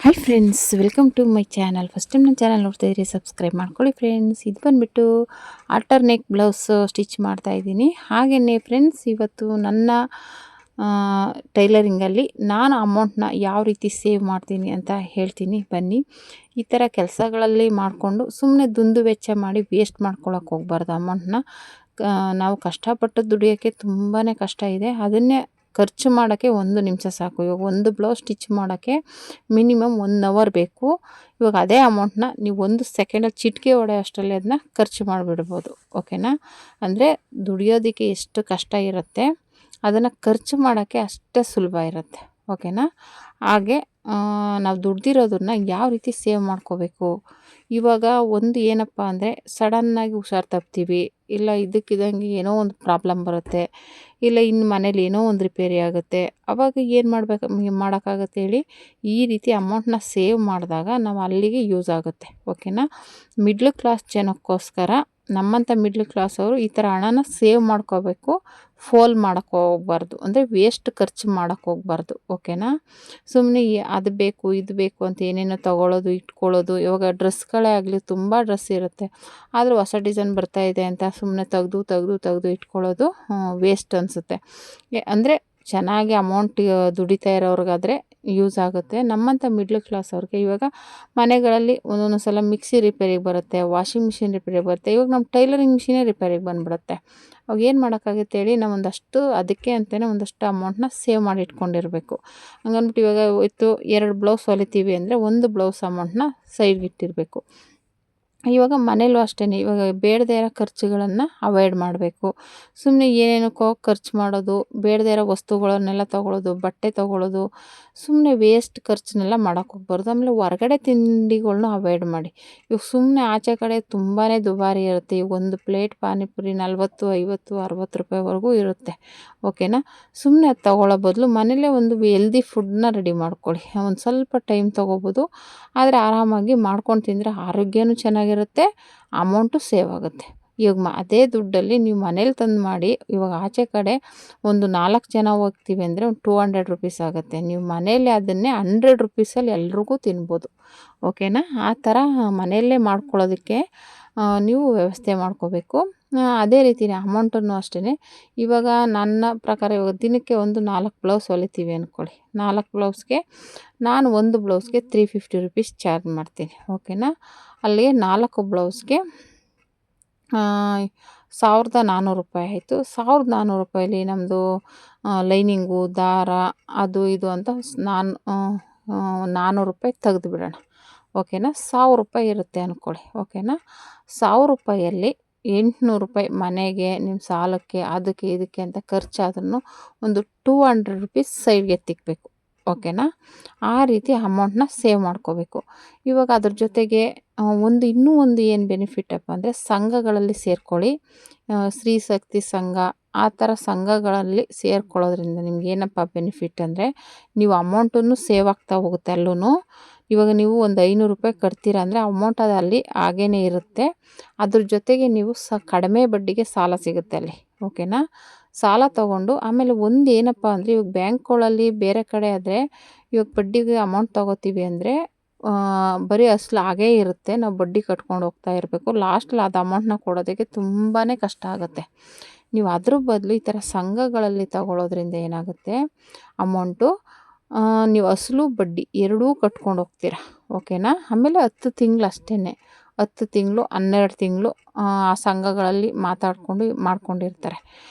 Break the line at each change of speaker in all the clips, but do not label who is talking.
Hi friends, welcome to my channel. First time ನನ್ನ channel ನೋಡ್ತಾ ಇದ್ದೀರಿ, ಸಬ್ಸ್ಕ್ರೈಬ್ ಮಾಡ್ಕೊಳ್ಳಿ ಫ್ರೆಂಡ್ಸ್. ಇದು ಬಂದುಬಿಟ್ಟು ಆಲ್ಟರ್ನೇಟ್ ಬ್ಲೌಸ್ ಸ್ಟಿಚ್ ಮಾಡ್ತಾ ಇದ್ದೀನಿ. ಹಾಗೆಯೇ ಫ್ರೆಂಡ್ಸ್, ಇವತ್ತು ನನ್ನ ಟೈಲರಿಂಗಲ್ಲಿ ನಾನು ಅಮೌಂಟ್ನ ಯಾವ ರೀತಿ ಸೇವ್ ಮಾಡ್ತೀನಿ ಅಂತ ಹೇಳ್ತೀನಿ. ಬನ್ನಿ. ಈ ಥರ ಕೆಲಸಗಳಲ್ಲಿ ಮಾಡಿಕೊಂಡು ಸುಮ್ಮನೆ ದುಂದು ವೆಚ್ಚ ಮಾಡಿ ವೇಸ್ಟ್ ಮಾಡ್ಕೊಳಕ್ಕೆ ಹೋಗ್ಬಾರ್ದು. ಅಮೌಂಟ್ನ ನಾವು ಕಷ್ಟಪಟ್ಟು ದುಡಿಯೋಕ್ಕೆ ತುಂಬಾ ಕಷ್ಟ ಇದೆ. ಅದನ್ನೇ ಖರ್ಚು ಮಾಡೋಕ್ಕೆ 1 ನಿಮಿಷ ಸಾಕು. ಇವಾಗ ಒಂದು ಬ್ಲೌಸ್ ಸ್ಟಿಚ್ ಮಾಡೋಕ್ಕೆ ಮಿನಿಮಮ್ 1 ಅವರ್ ಬೇಕು. ಇವಾಗ ಅದೇ ಅಮೌಂಟ್ನ ನೀವು 1 ಸೆಕೆಂಡಲ್ಲಿ ಚಿಟಿಕೆ ಹೊಡೆಯೋ ಅಷ್ಟರಲ್ಲಿ ಅದನ್ನ ಖರ್ಚು ಮಾಡಿಬಿಡ್ಬೋದು. ಓಕೆನಾ? ಅಂದರೆ ದುಡಿಯೋದಕ್ಕೆ ಎಷ್ಟು ಕಷ್ಟ ಇರುತ್ತೆ, ಅದನ್ನು ಖರ್ಚು ಮಾಡೋಕ್ಕೆ ಅಷ್ಟೇ ಸುಲಭ ಇರುತ್ತೆ. ಓಕೆನಾ? ಹಾಗೆ ನಾವು ದುಡ್ದಿರೋದನ್ನ ಯಾವ ರೀತಿ ಸೇವ್ ಮಾಡ್ಕೋಬೇಕು. ಇವಾಗ ಒಂದು ಏನಪ್ಪ ಅಂದರೆ, ಸಡನ್ನಾಗಿ ಹುಷಾರು ತಪ್ತೀವಿ, ಇಲ್ಲ ಇದ್ದಕ್ಕಿದ್ದಂಗೆ ಏನೋ ಒಂದು ಪ್ರಾಬ್ಲಮ್ ಬರುತ್ತೆ, ಇಲ್ಲ ಇನ್ನು ಮನೇಲಿ ಏನೋ ಒಂದು ರಿಪೇರಿ ಆಗುತ್ತೆ. ಆವಾಗ ಏನು ಮಾಡೋಕ್ಕಾಗತ್ತೆ ಹೇಳಿ? ಈ ರೀತಿ ಅಮೌಂಟ್ನ ಸೇವ್ ಮಾಡಿದಾಗ ನಾವು ಅಲ್ಲಿಗೆ ಯೂಸ್ ಆಗುತ್ತೆ. ಓಕೆನಾ? ಮಿಡ್ಲ್ ಕ್ಲಾಸ್ ಜನಕ್ಕೋಸ್ಕರ, ನಮ್ಮಂಥ ಮಿಡ್ಲ್ ಕ್ಲಾಸ್ ಅವರು ಈ ಥರ ಹಣನ ಸೇವ್ ಮಾಡ್ಕೋಬೇಕು. ಫೋಲ್ ಮಾಡೋಕ್ಕೆ ಹೋಗ್ಬಾರ್ದು, ಅಂದರೆ ವೇಸ್ಟ್ ಖರ್ಚು ಮಾಡೋಕ್ಕೆ ಹೋಗ್ಬಾರ್ದು. ಓಕೆನಾ? ಸುಮ್ಮನೆ ಅದು ಬೇಕು ಇದು ಬೇಕು ಅಂತ ಏನೇನೋ ತೊಗೊಳ್ಳೋದು ಇಟ್ಕೊಳ್ಳೋದು. ಇವಾಗ ಡ್ರೆಸ್ಗಳೇ ಆಗಲಿ, ತುಂಬ ಡ್ರೆಸ್ ಇರುತ್ತೆ, ಆದರೂ ಹೊಸ ಡಿಸೈನ್ ಬರ್ತಾಯಿದೆ ಅಂತ ಸುಮ್ಮನೆ ತೆಗೆದು ಇಟ್ಕೊಳ್ಳೋದು ವೇಸ್ಟ್ ಅನಿಸುತ್ತೆ. ಅಂದರೆ ಚೆನ್ನಾಗಿ ಅಮೌಂಟ್ ದುಡಿತಾ ಇರೋರಿಗಾದರೆ ಯೂಸ್ ಆಗುತ್ತೆ. ನಮ್ಮಂಥ ಮಿಡ್ಲ್ ಕ್ಲಾಸ್ ಅವ್ರಿಗೆ ಇವಾಗ ಮನೆಗಳಲ್ಲಿ ಒಂದೊಂದು ಸಲ ಮಿಕ್ಸಿ ರಿಪೇರಿಗೆ ಬರುತ್ತೆ, ವಾಷಿಂಗ್ ಮಿಷಿನ್ ರಿಪೇರಿಗೆ ಬರುತ್ತೆ. ಇವಾಗ ನಮ್ಮ ಟೈಲರಿಂಗ್ ಮಿಷಿನೇ ರಿಪೇರಿಗೆ ಬಂದುಬಿಡುತ್ತೆ. ಅವಾಗ ಏನು ಮಾಡೋಕ್ಕಾಗುತ್ತೆ ಹೇಳಿ? ನಾವು ಒಂದಷ್ಟು ಅದಕ್ಕೆ ಅಂತಲೇ ಒಂದಷ್ಟು ಅಮೌಂಟ್ನ ಸೇವ್ ಮಾಡಿ ಇಟ್ಕೊಂಡಿರಬೇಕು. ಹಂಗಂದ್ಬಿಟ್ಟು ಇವಾಗ ಇತ್ತು 2 ಬ್ಲೌಸ್ ಹೊಲಿತೀವಿ ಅಂದರೆ 1 ಬ್ಲೌಸ್ ಅಮೌಂಟ್ನ ಸೈಡ್ಗೆ ಇಟ್ಟಿರಬೇಕು. ಇವಾಗ ಮನೇಲೂ ಅಷ್ಟೇ, ಇವಾಗ ಬೇಡದೇ ಇರೋ ಖರ್ಚುಗಳನ್ನು ಅವಾಯ್ಡ್ ಮಾಡಬೇಕು. ಸುಮ್ಮನೆ ಏನೇನಕ್ಕೋ ಖರ್ಚು ಮಾಡೋದು, ಬೇಡದೇ ಇರೋ ವಸ್ತುಗಳನ್ನೆಲ್ಲ ತೊಗೊಳ್ಳೋದು, ಬಟ್ಟೆ ತೊಗೊಳ್ಳೋದು, ಸುಮ್ಮನೆ ವೇಸ್ಟ್ ಖರ್ಚನ್ನೆಲ್ಲ ಮಾಡೋಕ್ಕೆ ಹೋಗ್ಬಾರ್ದು. ಆಮೇಲೆ ಹೊರಗಡೆ ತಿಂಡಿಗಳ್ನೂ ಅವಾಯ್ಡ್ ಮಾಡಿ. ಇವಾಗ ಸುಮ್ಮನೆ ಆಚೆ ಕಡೆ ತುಂಬಾ ದುಬಾರಿ ಇರುತ್ತೆ. ಈಗ ಒಂದು ಪ್ಲೇಟ್ ಪಾನಿಪುರಿ 40, 50, 60 ರೂಪಾಯಿವರೆಗೂ ಇರುತ್ತೆ. ಓಕೆನಾ? ಸುಮ್ಮನೆ ಅದು ತೊಗೊಳ್ಳೋ ಬದಲು ಮನೇಲೇ ಒಂದು ಹೆಲ್ದಿ ಫುಡ್ನ ರೆಡಿ ಮಾಡ್ಕೊಳ್ಳಿ. ಒಂದು ಸ್ವಲ್ಪ ಟೈಮ್ ತೊಗೋಬೋದು, ಆದರೆ ಆರಾಮಾಗಿ ಮಾಡ್ಕೊಂಡು ತಿಂದರೆ ಆರೋಗ್ಯನೂ ಚೆನ್ನಾಗಿರುತ್ತೆ, ಅಮೌಂಟು ಸೇವ್ ಆಗುತ್ತೆ. ಇವಾಗ ಅದೇ ದುಡ್ಡಲ್ಲಿ ನೀವು ಮನೇಲಿ ತಂದು ಮಾಡಿ, ಇವಾಗ ಆಚೆ ಕಡೆ ಒಂದು 4 ಜನ ಹೋಗ್ತೀವಿ ಅಂದರೆ ಒಂದು 200 ರುಪೀಸ್ ಆಗುತ್ತೆ. ನೀವು ಮನೇಲಿ ಅದನ್ನೇ 100 ರುಪೀಸಲ್ಲಿ ಎಲ್ರಿಗೂ ತಿನ್ಬೋದು. ಓಕೆನಾ? ಆ ಥರ ಮನೆಯಲ್ಲೇ ಮಾಡ್ಕೊಳ್ಳೋದಕ್ಕೆ ನೀವು ವ್ಯವಸ್ಥೆ ಮಾಡ್ಕೋಬೇಕು. ಅದೇ ರೀತಿಯೇ ಅಮೌಂಟನ್ನು ಅಷ್ಟೇ. ಇವಾಗ ನನ್ನ ಪ್ರಕಾರ ಇವಾಗ ದಿನಕ್ಕೆ ಒಂದು 4 ಬ್ಲೌಸ್ ಹೊಲಿತೀವಿ ಅಂದ್ಕೊಳ್ಳಿ. 4 ಬ್ಲೌಸ್ಗೆ ನಾನು ಒಂದು ಬ್ಲೌಸ್ಗೆ 350 ರುಪೀಸ್ ಚಾರ್ಜ್ ಮಾಡ್ತೀನಿ. ಓಕೆನಾ? ಅಲ್ಲಿಗೆ 4 ಬ್ಲೌಸ್ಗೆ 1400 ರೂಪಾಯಿ ಆಯಿತು. 1400 ರೂಪಾಯಲ್ಲಿ ನಮ್ಮದು ಲೈನಿಂಗು, ದಾರ, ಅದು ಇದು ಅಂತ ನಾನು 400 ರೂಪಾಯಿ ತೆಗೆದು ಬಿಡೋಣ. ಓಕೆನಾ? 1000 ರೂಪಾಯಿ ಇರುತ್ತೆ ಅಂದ್ಕೊಳ್ಳಿ. ಓಕೆನಾ? 1000 ರೂಪಾಯಲ್ಲಿ 800 ರೂಪಾಯಿ ಮನೆಗೆ, ನಿಮ್ಮ ಸಾಲಕ್ಕೆ, ಅದಕ್ಕೆ ಇದಕ್ಕೆ ಅಂತ ಖರ್ಚಾದ್ರೂ ಒಂದು 200 ರುಪೀಸ್ ಸೈಡ್ಗೆ ಎತ್ತಿಕ್ಬೇಕು. ಓಕೆನಾ? ಆ ರೀತಿ ಅಮೌಂಟ್ನ ಸೇವ್ ಮಾಡ್ಕೋಬೇಕು. ಇವಾಗ ಅದ್ರ ಜೊತೆಗೆ ಇನ್ನೂ ಒಂದು ಏನು ಬೆನಿಫಿಟಪ್ಪ ಅಂದರೆ, ಸಂಘಗಳಲ್ಲಿ ಸೇರ್ಕೊಳ್ಳಿ. ಸ್ತ್ರೀ ಶಕ್ತಿ ಸಂಘ, ಆ ಥರ ಸಂಘಗಳಲ್ಲಿ ಸೇರ್ಕೊಳ್ಳೋದ್ರಿಂದ ನಿಮ್ಗೆ ಏನಪ್ಪ ಬೆನಿಫಿಟ್ ಅಂದರೆ, ನೀವು ಅಮೌಂಟನ್ನು ಸೇವ್ ಆಗ್ತಾ ಹೋಗುತ್ತೆ ಅಲ್ಲೂ. ಇವಾಗ ನೀವು ಒಂದು 500 ರೂಪಾಯಿ ಕಟ್ತೀರ ಅಂದರೆ ಅಮೌಂಟ್ ಅದು ಅಲ್ಲಿ ಹಾಗೇ ಇರುತ್ತೆ. ಅದ್ರ ಜೊತೆಗೆ ನೀವು ಕಡಿಮೆ ಬಡ್ಡಿಗೆ ಸಾಲ ಸಿಗುತ್ತೆ ಅಲ್ಲಿ. ಓಕೆನಾ? ಸಾಲ ತೊಗೊಂಡು ಆಮೇಲೆ ಒಂದು ಏನಪ್ಪ ಅಂದರೆ, ಇವಾಗ ಬ್ಯಾಂಕ್ಗಳಲ್ಲಿ ಬೇರೆ ಕಡೆ ಆದರೆ ಇವಾಗ ಬಡ್ಡಿಗೆ ಅಮೌಂಟ್ ತೊಗೋತೀವಿ ಅಂದರೆ ಬರೀ ಅಸಲು ಹಾಗೇ ಇರುತ್ತೆ, ನಾವು ಬಡ್ಡಿ ಕಟ್ಕೊಂಡು ಹೋಗ್ತಾ ಇರಬೇಕು. ಲಾಸ್ಟಲ್ಲಿ ಅದು ಅಮೌಂಟ್ನ ಕೊಡೋದಕ್ಕೆ ತುಂಬಾ ಕಷ್ಟ ಆಗುತ್ತೆ. ನೀವು ಅದ್ರ ಬದಲು ಈ ಥರ ಸಂಘಗಳಲ್ಲಿ ತಗೊಳ್ಳೋದ್ರಿಂದ ಏನಾಗುತ್ತೆ, ಅಮೌಂಟು ನೀವು ಅಸಲು ಬಡ್ಡಿ ಎರಡೂ ಕಟ್ಕೊಂಡು ಹೋಗ್ತೀರ. ಓಕೆನಾ? ಆಮೇಲೆ 10 ತಿಂಗಳು ಅಷ್ಟೇ, 10 ತಿಂಗಳು 12 ತಿಂಗಳು ಆ ಸಂಘಗಳಲ್ಲಿ ಮಾತಾಡಿಕೊಂಡು ಮಾಡ್ಕೊಂಡಿರ್ತಾರೆ.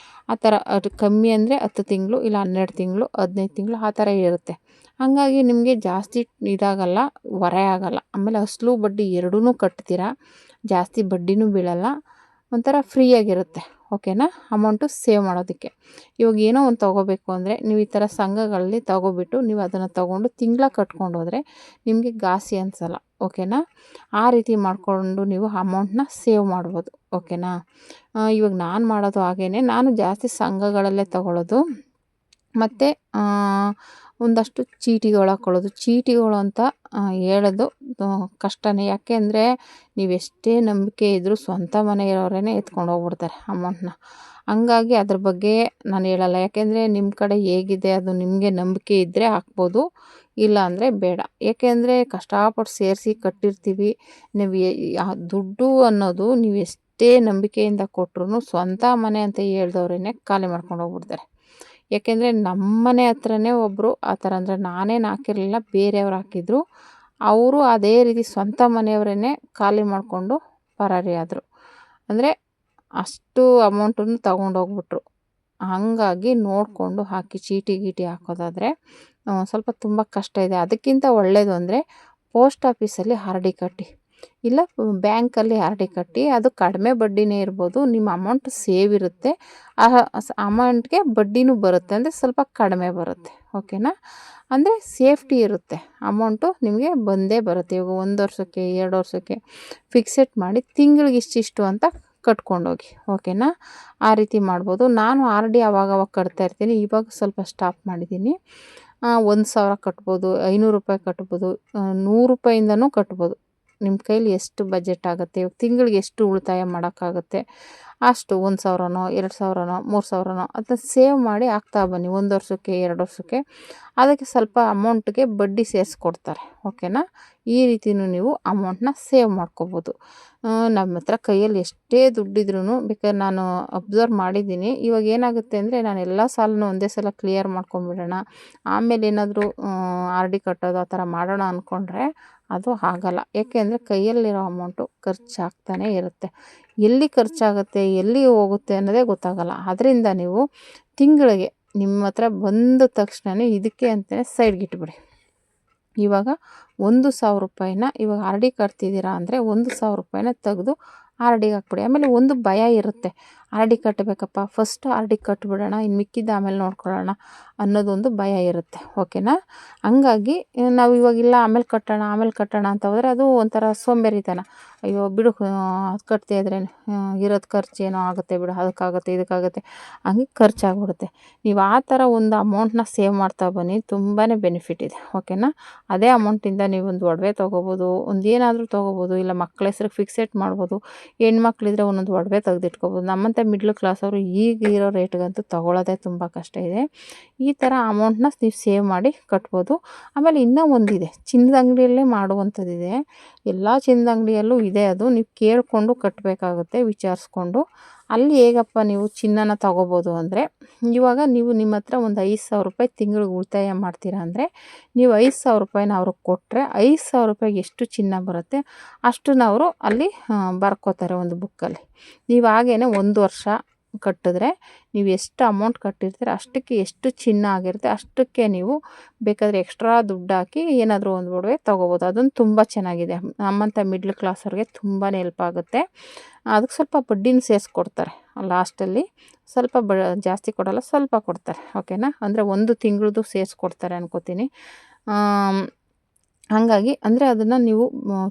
ಆ ಥರ ಅದು ಕಮ್ಮಿ ಅಂದರೆ 10 ತಿಂಗಳು, ಇಲ್ಲ 12 ತಿಂಗಳು, 15 ತಿಂಗಳು, ಆ ಥರ ಇರುತ್ತೆ. ಹಾಗಾಗಿ ನಿಮಗೆ ಜಾಸ್ತಿ ಇದಾಗಲ್ಲ, ಹೊರೆ ಆಗಲ್ಲ. ಆಮೇಲೆ ಅಸಲು ಬಡ್ಡಿ ಎರಡೂ ಕಟ್ತೀರಾ, ಜಾಸ್ತಿ ಬಡ್ಡಿನೂ ಬೀಳಲ್ಲ, ಒಂಥರ ಫ್ರೀಯಾಗಿರುತ್ತೆ. ಓಕೆನಾ? ಅಮೌಂಟು ಸೇವ್ ಮಾಡೋದಕ್ಕೆ. ಇವಾಗ ಏನೋ ಒಂದು ತೊಗೋಬೇಕು ಅಂದರೆ ನೀವು ಈ ಥರ ಸಂಘಗಳಲ್ಲಿ ತೊಗೊಬಿಟ್ಟು ನೀವು ಅದನ್ನು ತೊಗೊಂಡು ತಿಂಗಳ ಕಟ್ಕೊಂಡು ಹೋದರೆ ನಿಮಗೆ ಘಾಸಿ ಅನಿಸಲ್ಲ. ಓಕೆನಾ? ಆ ರೀತಿ ಮಾಡಿಕೊಂಡು ನೀವು ಅಮೌಂಟ್ನ ಸೇವ್ ಮಾಡ್ಬೋದು. ಓಕೆನಾ? ಇವಾಗ ನಾನು ಮಾಡೋದು ಹಾಗೇ, ನಾನು ಜಾಸ್ತಿ ಸಂಘಗಳಲ್ಲೇ ತೊಗೊಳ್ಳೋದು. ಮತ್ತು ಒಂದಷ್ಟು ಚೀಟಿಗಳು ಹಾಕ್ಕೊಳ್ಳೋದು. ಚೀಟಿಗಳು ಅಂತ ಹೇಳೋದು ಕಷ್ಟನೇ. ಯಾಕೆ ಅಂದರೆ, ನೀವೆಷ್ಟೇ ನಂಬಿಕೆ ಇದ್ದರೂ ಸ್ವಂತ ಮನೆ ಇರೋರೇ ಎತ್ಕೊಂಡು ಹೋಗ್ಬಿಡ್ತಾರೆ ಅಮೌಂಟ್ನ. ಹಂಗಾಗಿ ಅದ್ರ ಬಗ್ಗೆ ನಾನು ಹೇಳಲ್ಲ. ಯಾಕೆಂದರೆ ನಿಮ್ಮ ಕಡೆ ಹೇಗಿದೆ ಅದು ನಿಮಗೆ ನಂಬಿಕೆ ಇದ್ದರೆ ಹಾಕ್ಬೋದು, ಇಲ್ಲ ಅಂದರೆ ಬೇಡ. ಏಕೆಂದರೆ ಕಷ್ಟಪಟ್ಟು ಸೇರಿಸಿ ಕಟ್ಟಿರ್ತೀವಿ. ನೀವು ದುಡ್ಡು ಅನ್ನೋದು ನೀವು ಎಷ್ಟೇ ನಂಬಿಕೆಯಿಂದ ಕೊಟ್ರೂ ಸ್ವಂತ ಮನೆ ಅಂತ ಹೇಳ್ದವ್ರೇ ಖಾಲಿ ಮಾಡ್ಕೊಂಡು ಹೋಗ್ಬಿಡ್ತಾರೆ. ಯಾಕೆಂದರೆ ನಮ್ಮನೆ ಹತ್ರನೇ ಒಬ್ಬರು ಆ ಥರ, ಅಂದರೆ ನಾನೇನು ಹಾಕಿರಲಿಲ್ಲ, ಬೇರೆಯವ್ರು ಹಾಕಿದ್ರು. ಅವರು ಅದೇ ರೀತಿ ಸ್ವಂತ ಮನೆಯವರೇ ಖಾಲಿ ಮಾಡಿಕೊಂಡು ಪರಾರಿ ಆದರು. ಅಂದರೆ ಅಷ್ಟು ಅಮೌಂಟನ್ನು ತಗೊಂಡೋಗ್ಬಿಟ್ರು. ಹಾಗಾಗಿ ನೋಡಿಕೊಂಡು ಹಾಕಿ, ಚೀಟಿ ಗೀಟಿ ಹಾಕೋದಾದರೆ ಸ್ವಲ್ಪ ತುಂಬ ಕಷ್ಟ ಇದೆ. ಅದಕ್ಕಿಂತ ಒಳ್ಳೆಯದು ಅಂದರೆ ಪೋಸ್ಟ್ ಆಫೀಸಲ್ಲಿ ಆರ್ ಡಿ ಕಟ್ಟಿ, ಇಲ್ಲ ಬ್ಯಾಂಕಲ್ಲಿ ಆರ್ ಡಿ ಕಟ್ಟಿ. ಅದು ಕಡಿಮೆ ಬಡ್ಡಿನೇ ಇರ್ಬೋದು, ನಿಮ್ಮ ಅಮೌಂಟ್ ಸೇವ್ ಇರುತ್ತೆ, ಆ ಅಮೌಂಟ್ಗೆ ಬಡ್ಡಿನೂ ಬರುತ್ತೆ, ಅಂದರೆ ಸ್ವಲ್ಪ ಕಡಿಮೆ ಬರುತ್ತೆ. ಓಕೆನಾ? ಅಂದರೆ ಸೇಫ್ಟಿ ಇರುತ್ತೆ, ಅಮೌಂಟು ನಿಮಗೆ ಬಂದೇ ಬರುತ್ತೆ. ಇವಾಗ 1 ವರ್ಷಕ್ಕೆ 2 ವರ್ಷಕ್ಕೆ ಫಿಕ್ಸೆಡ್ ಮಾಡಿ ತಿಂಗಳಿಗೆ ಇಷ್ಟಿಷ್ಟು ಅಂತ ಕಟ್ಕೊಂಡೋಗಿ. ಓಕೆನಾ? ಆ ರೀತಿ ಮಾಡ್ಬೋದು. ನಾನು ಆರ್ ಡಿ ಅವಾಗವಾಗ ಕಟ್ತಾಯಿರ್ತೀನಿ. ಇವಾಗ ಸ್ವಲ್ಪ ಸ್ಟಾಪ್ ಮಾಡಿದ್ದೀನಿ. 1,000 ಕಟ್ಬೋದು, 500 ರೂಪಾಯಿ ಕಟ್ಬೋದು, 100 ರೂಪಾಯಿಂದನೂ ಕಟ್ಬೋದು. ನಿಮ್ಮ ಕೈಲಿ ಎಷ್ಟು ಬಜೆಟ್ ಆಗುತ್ತೆ, ತಿಂಗಳಿಗೆ ಎಷ್ಟು ಉಳಿತಾಯ ಮಾಡೋಕ್ಕಾಗುತ್ತೆ ಅಷ್ಟು 1,000ನೋ 2,000ನೋ 3,000ನೋ ಅದನ್ನ ಸೇವ್ ಮಾಡಿ ಹಾಕ್ತಾ ಬನ್ನಿ. 1 ವರ್ಷಕ್ಕೆ 2 ವರ್ಷಕ್ಕೆ ಅದಕ್ಕೆ ಸ್ವಲ್ಪ ಅಮೌಂಟ್ಗೆ ಬಡ್ಡಿ ಸೇರಿಸ್ಕೊಡ್ತಾರೆ. ಓಕೆನಾ? ಈ ರೀತಿಯೂ ನೀವು ಅಮೌಂಟನ್ನ ಸೇವ್ ಮಾಡ್ಕೋಬೋದು. ನಮ್ಮ ಹತ್ರ ಕೈಯಲ್ಲಿ ಎಷ್ಟೇ ದುಡ್ಡಿದ್ರೂ ಬೇಕಾದ್ರೆ ನಾನು ಅಬ್ಸರ್ವ್ ಮಾಡಿದ್ದೀನಿ. ಇವಾಗ ಏನಾಗುತ್ತೆ ಅಂದರೆ, ನಾನು ಎಲ್ಲ ಸಾಲನೂ ಒಂದೇ ಸಲ ಕ್ಲಿಯರ್ ಮಾಡ್ಕೊಂಬಿಡೋಣ, ಆಮೇಲೆ ಏನಾದರೂ ಆರ್ ಡಿ ಕಟ್ಟೋದು ಆ ಥರ ಮಾಡೋಣ ಅಂದ್ಕೊಂಡ್ರೆ ಅದು ಆಗಲ್ಲ. ಏಕೆಂದರೆ ಕೈಯಲ್ಲಿರೋ ಅಮೌಂಟು ಖರ್ಚಾಗ್ತಾನೇ ಇರುತ್ತೆ. ಎಲ್ಲಿ ಖರ್ಚಾಗುತ್ತೆ, ಎಲ್ಲಿ ಹೋಗುತ್ತೆ ಅನ್ನೋದೇ ಗೊತ್ತಾಗಲ್ಲ. ಅದರಿಂದ ನೀವು ತಿಂಗಳಿಗೆ ನಿಮ್ಮ ಹತ್ರ ಬಂದ ತಕ್ಷಣವೇ ಇದಕ್ಕೆ ಅಂತಲೇ ಸೈಡ್ಗಿಟ್ಬಿಡಿ. ಇವಾಗ 1,000 ರೂಪಾಯಿನ ಇವಾಗ ಆರ್ ಡಿ ಕಟ್ತಿದ್ದೀರಾ ಅಂದರೆ 1,000 ರೂಪಾಯಿನ ತೆಗೆದು ಆರ್ ಡಿಗೆ ಹಾಕ್ಬಿಡಿ. ಆಮೇಲೆ ಒಂದು ಭಯ ಇರುತ್ತೆ, ಆರ್ ಡಿ ಕಟ್ಟಬೇಕಪ್ಪ, ಫಸ್ಟ್ ಆರ್ ಡಿ ಕಟ್ಬಿಡೋಣ, ಇನ್ನು ಮಿಕ್ಕಿದ್ದು ಆಮೇಲೆ ನೋಡ್ಕೊಳ್ಳೋಣ ಅನ್ನೋದೊಂದು ಭಯ ಇರುತ್ತೆ. ಓಕೆನಾ? ಹಂಗಾಗಿ ನಾವು ಇವಾಗಿಲ್ಲ ಆಮೇಲೆ ಕಟ್ಟೋಣ ಅಂತ ಹೋದರೆ ಅದು ಒಂಥರ ಸೋಂಬೇರಿತನ. ಅಯ್ಯೋ ಬಿಡು, ಕಟ್ತಾ ಇದ್ರೆ ಇರೋದು ಖರ್ಚು ಏನೋ ಆಗುತ್ತೆ ಬಿಡು, ಅದಕ್ಕಾಗುತ್ತೆ ಇದಕ್ಕಾಗುತ್ತೆ, ಹಂಗೆ ಖರ್ಚಾಗ್ಬಿಡುತ್ತೆ. ನೀವು ಆ ಥರ ಒಂದು ಅಮೌಂಟನ್ನ ಸೇವ್ ಮಾಡ್ತಾ ಬನ್ನಿ, ತುಂಬಾ ಬೆನಿಫಿಟ್ ಇದೆ. ಓಕೆನಾ? ಅದೇ ಅಮೌಂಟಿಂದ ನೀವು ಒಂದು ಒಡವೆ ತೊಗೋಬೋದು, ಒಂದು ಏನಾದರೂ ತೊಗೋಬೋದು, ಇಲ್ಲ ಮಕ್ಕಳ ಹೆಸ್ರಿಗೆ ಫಿಕ್ಸೆಟ್ ಮಾಡ್ಬೋದು. ಹೆಣ್ಮಕ್ಳಿದ್ರೆ ಒಂದೊಂದು ಒಡವೆ ತೆಗೆದಿಟ್ಕೋಬೋದು. ನಮ್ಮಂಥ ಮಿಡ್ಲ್ ಕ್ಲಾಸ್ ಅವರು ಈಗ ಇರೋ ರೇಟ್ಗಂತೂ ತೊಗೊಳ್ಳೋದೇ ತುಂಬ ಕಷ್ಟ ಇದೆ. ಈ ಥರ ಅಮೌಂಟನ್ನ ನೀವು ಸೇವ್ ಮಾಡಿ ಕಟ್ಬೋದು. ಆಮೇಲೆ ಇನ್ನೂ ಒಂದಿದೆ, ಚಿನ್ನದ ಅಂಗಡಿಯಲ್ಲೇ ಮಾಡುವಂಥದ್ದಿದೆ. ಎಲ್ಲ ಚಿನ್ನದ ಅಂಗಡಿಯಲ್ಲೂ ಇದೆ, ಅದು ನೀವು ಕೇಳಿಕೊಂಡು ಕಟ್ಟಬೇಕಾಗುತ್ತೆ, ವಿಚಾರಿಸ್ಕೊಂಡು. ಅಲ್ಲಿ ಹೇಗಪ್ಪ ನೀವು ಚಿನ್ನನ ತೊಗೋಬೋದು ಅಂದರೆ, ಇವಾಗ ನೀವು ನಿಮ್ಮ ಹತ್ರ ಒಂದು 5,000 ರೂಪಾಯಿ ತಿಂಗಳಿಗೆ ಉಳಿತಾಯ ಮಾಡ್ತೀರಾ ಅಂದರೆ, ನೀವು 5,000 ರೂಪಾಯಿನ ಅವ್ರಿಗೆ ಕೊಟ್ಟರೆ 5,000 ರೂಪಾಯಿಗೆ ಎಷ್ಟು ಚಿನ್ನ ಬರುತ್ತೆ ಅಷ್ಟನ್ನ ಅವರು ಅಲ್ಲಿ ಬರ್ಕೋತಾರೆ ಒಂದು ಬುಕ್ಕಲ್ಲಿ. ನೀವು ಹಾಗೇನೆ 1 ವರ್ಷ ಕಟ್ಟಿದ್ರೆ ನೀವು ಎಷ್ಟು ಅಮೌಂಟ್ ಕಟ್ಟಿರ್ತೀರ ಅಷ್ಟಕ್ಕೆ ಎಷ್ಟು ಚಿನ್ನ ಆಗಿರುತ್ತೆ ಅಷ್ಟಕ್ಕೆ ನೀವು ಬೇಕಾದರೆ ಎಕ್ಸ್ಟ್ರಾ ದುಡ್ಡು ಹಾಕಿ ಏನಾದರೂ ಒಂದು ಒಡವೆ ತೊಗೋಬೋದು. ಅದೊಂದು ತುಂಬ ಚೆನ್ನಾಗಿದೆ, ನಮ್ಮಂಥ ಮಿಡ್ಲ್ ಕ್ಲಾಸವ್ರಿಗೆ ತುಂಬಾ ಹೆಲ್ಪ್ ಆಗುತ್ತೆ. ಅದಕ್ಕೆ ಸ್ವಲ್ಪ ಬಡ್ಡಿನೂ ಸೇರಿಸ್ಕೊಡ್ತಾರೆ ಲಾಸ್ಟಲ್ಲಿ, ಸ್ವಲ್ಪ ಜಾಸ್ತಿ ಕೊಡೋಲ್ಲ, ಸ್ವಲ್ಪ ಕೊಡ್ತಾರೆ. ಓಕೆನಾ? ಅಂದರೆ 1 ತಿಂಗಳದ್ದು ಸೇರಿಸ್ಕೊಡ್ತಾರೆ ಅನ್ಕೋತೀನಿ. ಹಾಗಾಗಿ ಅಂದರೆ ಅದನ್ನು ನೀವು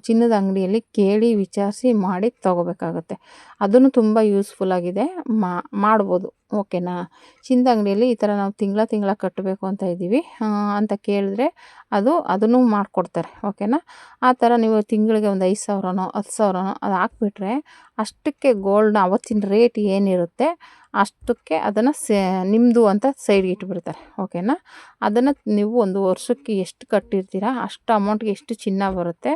ಚಿನ್ನದ ಅಂಗಡಿಯಲ್ಲಿ ಕೇಳಿ ವಿಚಾರಿಸಿ ಮಾಡಿ ತೊಗೋಬೇಕಾಗತ್ತೆ. ಅದನ್ನು ತುಂಬ ಯೂಸ್ಫುಲ್ಲಾಗಿದೆ, ಮಾಡ್ಬೋದು. ಓಕೆನಾ? ಚಿನ್ನದ ಅಂಗಡಿಯಲ್ಲಿ ಈ ಥರ ನಾವು ತಿಂಗಳ ಕಟ್ಟಬೇಕು ಅಂತ ಇದ್ದೀವಿ ಅಂತ ಕೇಳಿದ್ರೆ ಅದನ್ನು ಮಾಡಿಕೊಡ್ತಾರೆ. ಓಕೆನಾ? ಆ ಥರ ನೀವು ತಿಂಗಳಿಗೆ ಒಂದು 5,000ನೋ 10,000ನೋ ಅದು ಹಾಕ್ಬಿಟ್ರೆ ಅಷ್ಟಕ್ಕೆ ಗೋಲ್ಡ್ನ ಅವತ್ತಿನ ರೇಟ್ ಏನಿರುತ್ತೆ ಅಷ್ಟಕ್ಕೆ ಅದನ್ನು ನಿಮ್ಮದು ಅಂತ ಸೈಡ್ಗೆ ಇಟ್ಬಿಡ್ತಾರೆ. ಓಕೆನಾ? ಅದನ್ನು ನೀವು 1 ವರ್ಷಕ್ಕೆ ಎಷ್ಟು ಕಟ್ಟಿರ್ತೀರ ಅಷ್ಟು ಅಮೌಂಟ್ಗೆ ಎಷ್ಟು ಚಿನ್ನ ಬರುತ್ತೆ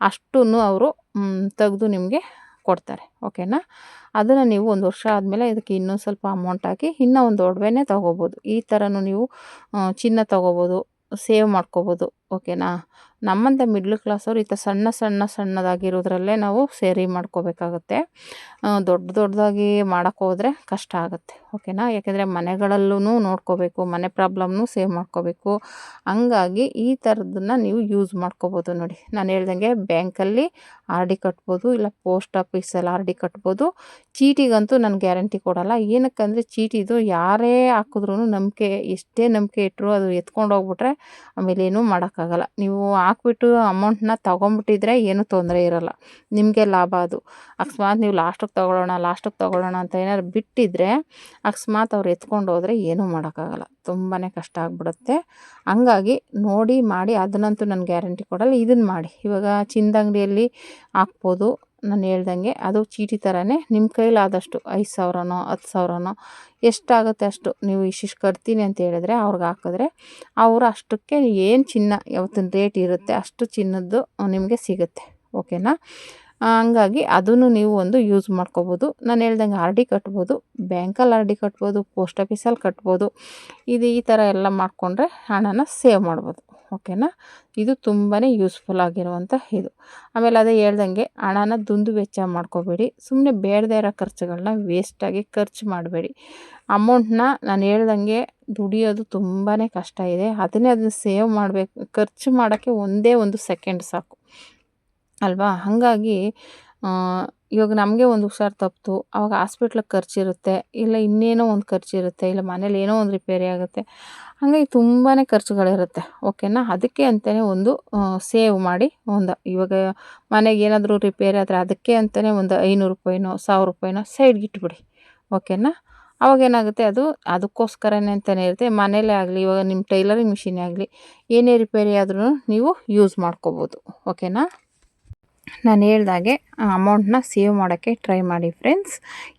ಅಷ್ಟನ್ನು ಅವರು ತೆಗೆದು ನಿಮಗೆ ಕೊಡ್ತಾರೆ. ಓಕೆನಾ? ಅದನ್ನು ನೀವು 1 ವರ್ಷ ಆದಮೇಲೆ ಇದಕ್ಕೆ ಇನ್ನೂ ಸ್ವಲ್ಪ ಅಮೌಂಟ್ ಹಾಕಿ ಇನ್ನೂ ಒಂದು ಒಡವೆನೇ ತೊಗೋಬೋದು. ಈ ಥರನೂ ನೀವು ಚಿನ್ನ ತೊಗೋಬೋದು, ಸೇವ್ ಮಾಡ್ಕೋಬೋದು. ಓಕೆನಾ? ನಮ್ಮಂಥ ಮಿಡ್ಲ್ ಕ್ಲಾಸವ್ರು ಈ ಥರ ಸಣ್ಣದಾಗಿರೋದ್ರಲ್ಲೇ ನಾವು ಸೇರಿ ಮಾಡ್ಕೋಬೇಕಾಗತ್ತೆ. ದೊಡ್ಡದಾಗಿ ಮಾಡೋಕ್ಕೋದ್ರೆ ಕಷ್ಟ ಆಗುತ್ತೆ. ಓಕೆನಾ? ಯಾಕೆಂದರೆ ಮನೆಗಳಲ್ಲೂ ನೋಡ್ಕೋಬೇಕು, ಮನೆ ಪ್ರಾಬ್ಲಮ್ನೂ ಸೇವ್ ಮಾಡ್ಕೋಬೇಕು. ಹಂಗಾಗಿ ಈ ಥರದನ್ನು ನೀವು ಯೂಸ್ ಮಾಡ್ಕೋಬೋದು. ನೋಡಿ, ನಾನು ಹೇಳ್ದಂಗೆ ಬ್ಯಾಂಕಲ್ಲಿ ಆರ್ ಡಿ ಕಟ್ಬೋದು, ಇಲ್ಲ ಪೋಸ್ಟ್ ಆಫೀಸಲ್ಲಿ ಆರ್ ಡಿ ಕಟ್ಬೋದು. ಚೀಟಿಗಂತೂ ನಾನು ಗ್ಯಾರಂಟಿ ಕೊಡೋಲ್ಲ. ಏನಕ್ಕಂದರೆ ಚೀಟಿದು ಯಾರೇ ಹಾಕಿದ್ರೂ ಎಷ್ಟೇ ನಂಬಿಕೆ ಇಟ್ಟರು ಅದು ಎತ್ಕೊಂಡು ಹೋಗ್ಬಿಟ್ರೆ ಆಮೇಲೆ ಏನೂ ಮಾಡೋಕ್ಕಾಗಲ್ಲ. ನೀವು ಹಾಕ್ಬಿಟ್ಟು ಅಮೌಂಟನ್ನ ತೊಗೊಂಬಿಟ್ಟಿದ್ರೆ ಏನೂ ತೊಂದರೆ ಇರೋಲ್ಲ, ನಿಮಗೆ ಲಾಭ ಅದು. ಅಕಸ್ಮಾತ್ ನೀವು ಲಾಸ್ಟಿಗೆ ತೊಗೊಳ್ಳೋಣ ಅಂತ ಏನಾದ್ರು ಬಿಟ್ಟಿದ್ರೆ ಅಕಸ್ಮಾತ್ ಅವ್ರು ಎತ್ಕೊಂಡು ಹೋದರೆ ಏನೂ ಮಾಡೋಕ್ಕಾಗಲ್ಲ, ತುಂಬಾ ಕಷ್ಟ ಆಗಿಬಿಡುತ್ತೆ. ಹಂಗಾಗಿ ನೋಡಿ ಮಾಡಿ, ಅದನ್ನಂತೂ ನಾನು ಗ್ಯಾರಂಟಿ ಕೊಡಲ್ಲ. ಇದನ್ನು ಮಾಡಿ, ಇವಾಗ ಚಿನ್ನದ ಅಂಗಡಿಯಲ್ಲಿ ಹಾಕ್ಬೋದು, ನಾನು ಹೇಳ್ದಂಗೆ ಅದು ಚೀಟಿ ಥರನೇ ನಿಮ್ಮ ಕೈಲಾದಷ್ಟು 5,000ನೋ 10,000ನೋ ಎಷ್ಟಾಗುತ್ತೆ ಅಷ್ಟು ನೀವು ಇಷ್ಟಿಷ್ಟು ಕಟ್ತೀನಿ ಅಂತ ಹೇಳಿದ್ರೆ ಅವ್ರಿಗೆ ಹಾಕಿದ್ರೆ ಅವರು ಅಷ್ಟಕ್ಕೆ ಏನು ಚಿನ್ನ ಯಾವತ್ತಿನ ರೇಟ್ ಇರುತ್ತೆ ಅಷ್ಟು ಚಿನ್ನದ್ದು ನಿಮಗೆ ಸಿಗುತ್ತೆ. ಓಕೆನಾ. ಹಂಗಾಗಿ ಅದನ್ನು ನೀವು ಒಂದು ಯೂಸ್ ಮಾಡ್ಕೋಬೋದು. ನಾನು ಹೇಳ್ದಂಗೆ ಆರ್ ಡಿ ಕಟ್ಬೋದು, ಬ್ಯಾಂಕಲ್ಲಿ ಆರ್ ಡಿ ಕಟ್ಬೋದು, ಪೋಸ್ಟ್ ಆಫೀಸಲ್ಲಿ ಕಟ್ಬೋದು. ಈ ಥರ ಎಲ್ಲ ಮಾಡಿಕೊಂಡ್ರೆ ಹಣನ ಸೇವ್ ಮಾಡ್ಬೋದು. ಓಕೆನಾ. ಇದು ತುಂಬಾ ಯೂಸ್ಫುಲ್ ಆಗಿರುವಂಥ ಇದು. ಆಮೇಲೆ ಅದೇ ಹೇಳ್ದಂಗೆ ಹಣನ ದುಂದು ವೆಚ್ಚ ಮಾಡ್ಕೋಬೇಡಿ. ಸುಮ್ಮನೆ ಬೇಡದೇ ಇರೋ ಖರ್ಚುಗಳನ್ನ ವೇಸ್ಟಾಗಿ ಖರ್ಚು ಮಾಡಬೇಡಿ. ಅಮೌಂಟ್ನ ನಾನು ಹೇಳ್ದಂಗೆ ದುಡಿಯೋದು ತುಂಬಾ ಕಷ್ಟ ಇದೆ. ಅದನ್ನು ಸೇವ್ ಮಾಡಬೇಕು. ಖರ್ಚು ಮಾಡೋಕ್ಕೆ ಒಂದೇ ಒಂದು ಸೆಕೆಂಡ್ ಸಾಕು ಅಲ್ವಾ. ಹಾಗಾಗಿ ಇವಾಗ ನಮಗೆ ಒಂದು ಹುಷಾರು ತಪ್ಪಿತು, ಆವಾಗ ಹಾಸ್ಪಿಟ್ಲಿಗೆ ಖರ್ಚಿರುತ್ತೆ, ಇಲ್ಲ ಇನ್ನೇನೋ ಒಂದು ಖರ್ಚಿರುತ್ತೆ, ಇಲ್ಲ ಮನೇಲಿ ಏನೋ ಒಂದು ರಿಪೇರಿ ಆಗುತ್ತೆ. ಹಾಗಾಗಿ ತುಂಬಾ ಖರ್ಚುಗಳಿರುತ್ತೆ. ಓಕೆನಾ. ಅದಕ್ಕೆ ಅಂತಲೇ ಒಂದು ಸೇವ್ ಮಾಡಿ ಇವಾಗ ಮನೆಗೆ ಏನಾದರೂ ರಿಪೇರಿ ಆದರೆ ಅದಕ್ಕೆ ಅಂತಲೇ ಒಂದು 500 ರೂಪಾಯಿನೋ 1000 ರೂಪಾಯಿನೋ ಸೈಡ್ಗೆ ಇಟ್ಬಿಡಿ. ಓಕೆನಾ. ಅವಾಗೇನಾಗುತ್ತೆ ಅದಕ್ಕೋಸ್ಕರನೇ ಅಂತಲೇ ಇರುತ್ತೆ. ಮನೇಲೇ ಆಗಲಿ, ಇವಾಗ ನಿಮ್ಮ ಟೈಲರಿಂಗ್ ಮಿಷಿನೇ ಆಗಲಿ, ಏನೇ ರಿಪೇರಿ ಆದ್ರೂ ನೀವು ಯೂಸ್ ಮಾಡ್ಕೋಬೋದು. ಓಕೆನಾ. ನಾನು ಹೇಳ್ದಾಗೆ ಅಮೌಂಟ್ನ ಸೇವ್ ಮಾಡೋಕ್ಕೆ ಟ್ರೈ ಮಾಡಿ ಫ್ರೆಂಡ್ಸ್.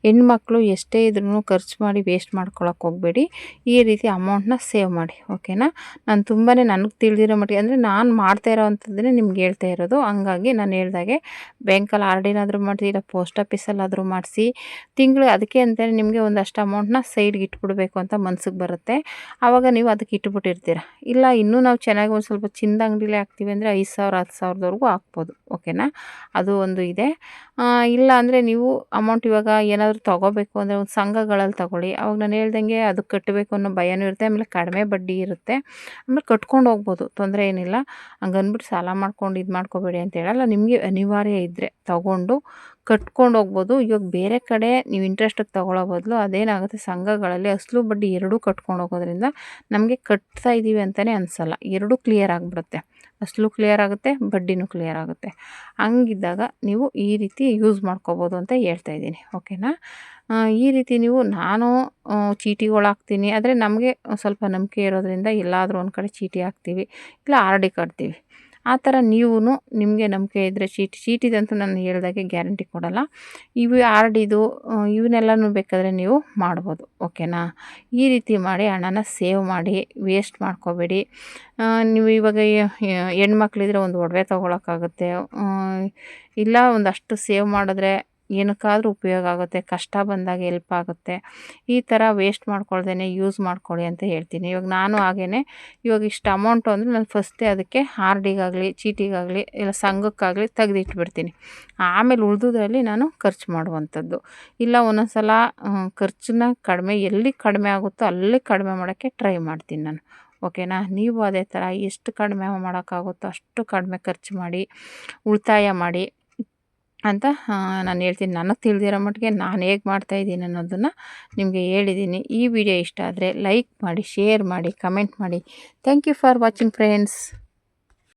ಹೆಣ್ಮಕ್ಳು ಎಷ್ಟೇ ಇದ್ರೂ ಖರ್ಚು ಮಾಡಿ ವೇಸ್ಟ್ ಮಾಡ್ಕೊಳಕ್ಕೆ ಹೋಗಬೇಡಿ. ಈ ರೀತಿ ಅಮೌಂಟ್ನ ಸೇವ್ ಮಾಡಿ. ಓಕೆನಾ. ನಾನು ತುಂಬಾ ನನಗೆ ತಿಳಿದಿರೋ ಮಟ್ಟಿಗೆ ಅಂದರೆ ನಾನು ಮಾಡ್ತಾ ಇರೋವಂಥದ್ದನ್ನೇ ನಿಮ್ಗೆ ಹೇಳ್ತಾ ಇರೋದು. ಹಂಗಾಗಿ ನಾನು ಹೇಳ್ದಾಗೆ ಬ್ಯಾಂಕಲ್ಲಿ ಆರ್ ಡಿನಾದರೂ ಮಾಡಿಸಿ, ಇಲ್ಲ ಪೋಸ್ಟ್ ಆಫೀಸಲ್ಲಾದರೂ ಮಾಡಿಸಿ, ತಿಂಗಳು ಅದಕ್ಕೆ ಅಂತಲೇ ನಿಮಗೆ ಒಂದಷ್ಟು ಅಮೌಂಟ್ನ ಸೈಡ್ಗೆ ಇಟ್ಬಿಡ್ಬೇಕು ಅಂತ ಮನ್ಸಿಗೆ ಬರುತ್ತೆ. ಆವಾಗ ನೀವು ಅದಕ್ಕೆ ಇಟ್ಬಿಟ್ಟಿರ್ತೀರ. ಇಲ್ಲ ಇನ್ನೂ ನಾವು ಚೆನ್ನಾಗಿ ಒಂದು ಸ್ವಲ್ಪ ಚಿನ್ನದ ಅಂಗಡಿಲೇ ಹಾಕ್ತೀವಿ ಅಂದರೆ 5,000 10,000ದವರೆಗೂ ಹಾಕ್ಬೋದು. ಓಕೆನಾ. ಅದು ಒಂದು ಇದೆ. ಇಲ್ಲ ಅಂದರೆ ನೀವು ಅಮೌಂಟ್ ಇವಾಗ ಏನಾದರೂ ತೊಗೋಬೇಕು ಅಂದರೆ ಒಂದು ಸಂಘಗಳಲ್ಲಿ ತೊಗೊಳ್ಳಿ. ಅವಾಗ ನಾನು ಹೇಳ್ದಂಗೆ ಅದು ಕಟ್ಟಬೇಕು ಅನ್ನೋ ಭಯನೂ ಇರುತ್ತೆ. ಆಮೇಲೆ ಕಡಿಮೆ ಬಡ್ಡಿ ಇರುತ್ತೆ. ಆಮೇಲೆ ಕಟ್ಕೊಂಡು ಹೋಗ್ಬೋದು, ತೊಂದರೆ ಏನಿಲ್ಲ. ಹಂಗಂದ್ಬಿಟ್ಟು ಸಾಲ ಮಾಡ್ಕೊಂಡು ಇದು ಮಾಡ್ಕೋಬೇಡಿ ಅಂತ ಹೇಳಲ್ಲ. ನಿಮಗೆ ಅನಿವಾರ್ಯ ಇದ್ದರೆ ತೊಗೊಂಡು ಕಟ್ಕೊಂಡು ಹೋಗ್ಬೋದು. ಇವಾಗ ಬೇರೆ ಕಡೆ ನೀವು ಇಂಟ್ರೆಸ್ಟಿಗೆ ತೊಗೊಳ್ಳೋ ಬದಲು ಅದೇನಾಗುತ್ತೆ, ಸಂಘಗಳಲ್ಲಿ ಅಸಲು ಬಡ್ಡಿ ಎರಡೂ ಕಟ್ಕೊಂಡು ಹೋಗೋದ್ರಿಂದ ನಮಗೆ ಕಟ್ತಾ ಇದ್ದೀವಿ ಅಂತಲೇ ಅನಿಸಲ್ಲ. ಎರಡೂ ಕ್ಲಿಯರ್ ಆಗಿಬಿಡುತ್ತೆ. ಅಸಲು ಕ್ಲಿಯರ್ ಆಗುತ್ತೆ, ಬಡ್ಡಿನೂ ಕ್ಲಿಯರ್ ಆಗುತ್ತೆ. ಹಂಗಿದ್ದಾಗ ನೀವು ಈ ರೀತಿ ಯೂಸ್ ಮಾಡ್ಕೋಬೋದು ಅಂತ ಹೇಳ್ತಾ ಇದ್ದೀನಿ. ಓಕೆನಾ. ಈ ರೀತಿ ನಾನು ಚೀಟಿಗಳು ಹಾಕ್ತೀನಿ, ಆದರೆ ನಮಗೆ ಸ್ವಲ್ಪ ನಂಬಿಕೆ ಇರೋದ್ರಿಂದ ಎಲ್ಲಾದರೂ ಒಂದು ಕಡೆ ಚೀಟಿ ಹಾಕ್ತೀವಿ, ಇಲ್ಲ ಆರ್ ಡಿ ಕಟ್ತೀವಿ. ಆ ಥರ ನೀವು ನಿಮಗೆ ನಂಬಿಕೆ ಇದ್ದರೆ ಚೀಟಿದಂತೂ ನಾನು ಹೇಳ್ದಾಗೆ ಗ್ಯಾರಂಟಿ ಕೊಡೋಲ್ಲ. ಇವು ಆರ್ ಡಿದು ಇವನ್ನೆಲ್ಲನೂ ಬೇಕಾದರೆ ನೀವು ಮಾಡ್ಬೋದು. ಓಕೆನಾ. ಈ ರೀತಿ ಮಾಡಿ ಹಣನ ಸೇವ್ ಮಾಡಿ, ವೇಸ್ಟ್ ಮಾಡ್ಕೋಬೇಡಿ. ನೀವು ಇವಾಗ ಹೆಣ್ಮಕ್ಳಿದ್ರೆ ಒಂದು ಒಡವೆ ತೊಗೊಳಕ್ಕಾಗುತ್ತೆ, ಇಲ್ಲ ಒಂದಷ್ಟು ಸೇವ್ ಮಾಡಿದ್ರೆ ಏನಕ್ಕಾದರೂ ಉಪಯೋಗ ಆಗುತ್ತೆ, ಕಷ್ಟ ಬಂದಾಗ ಹೆಲ್ಪ್ ಆಗುತ್ತೆ. ಈ ಥರ ವೇಸ್ಟ್ ಮಾಡ್ಕೊಳ್ದೇ ಯೂಸ್ ಮಾಡ್ಕೊಳ್ಳಿ ಅಂತ ಹೇಳ್ತೀನಿ. ಇವಾಗ ನಾನು ಹಾಗೇ ಇವಾಗ ಇಷ್ಟು ಅಮೌಂಟು ಅಂದರೆ ನಾನು ಫಸ್ಟೇ ಅದಕ್ಕೆ ಆರ್ ಡಿಗಾಗಲಿ ಚೀಟಿಗಾಗಲಿ ಇಲ್ಲ ಸಂಘಕ್ಕಾಗಲಿ ತೆಗೆದಿಟ್ಬಿಡ್ತೀನಿ. ಆಮೇಲೆ ಉಳಿದುದ್ರಲ್ಲಿ ನಾನು ಖರ್ಚು ಮಾಡುವಂಥದ್ದು. ಇಲ್ಲ ಒಂದೊಂದು ಸಲ ಖರ್ಚನ್ನ ಎಲ್ಲಿ ಕಡಿಮೆ ಆಗುತ್ತೋ ಅಲ್ಲಿ ಕಡಿಮೆ ಮಾಡೋಕ್ಕೆ ಟ್ರೈ ಮಾಡ್ತೀನಿ ನಾನು. ಓಕೆನಾ. ನೀವು ಅದೇ ಥರ ಎಷ್ಟು ಕಡಿಮೆ ಮಾಡೋಕ್ಕಾಗುತ್ತೋ ಅಷ್ಟು ಕಡಿಮೆ ಖರ್ಚು ಮಾಡಿ, ಉಳಿತಾಯ ಮಾಡಿ ಅಂತ ನಾನು ಹೇಳ್ತೀನಿ. ನನಗೆ ತಿಳಿದಿರೋ ಮಟ್ಟಿಗೆ ನಾನು ಹೇಗೆ ಮಾಡ್ತಾಯಿದ್ದೀನಿ ಅನ್ನೋದನ್ನು ನಿಮಗೆ ಹೇಳಿದ್ದೀನಿ. ಈ ವಿಡಿಯೋ ಇಷ್ಟ ಆದರೆ ಲೈಕ್ ಮಾಡಿ, ಶೇರ್ ಮಾಡಿ, ಕಮೆಂಟ್ ಮಾಡಿ. Thank you for watching friends.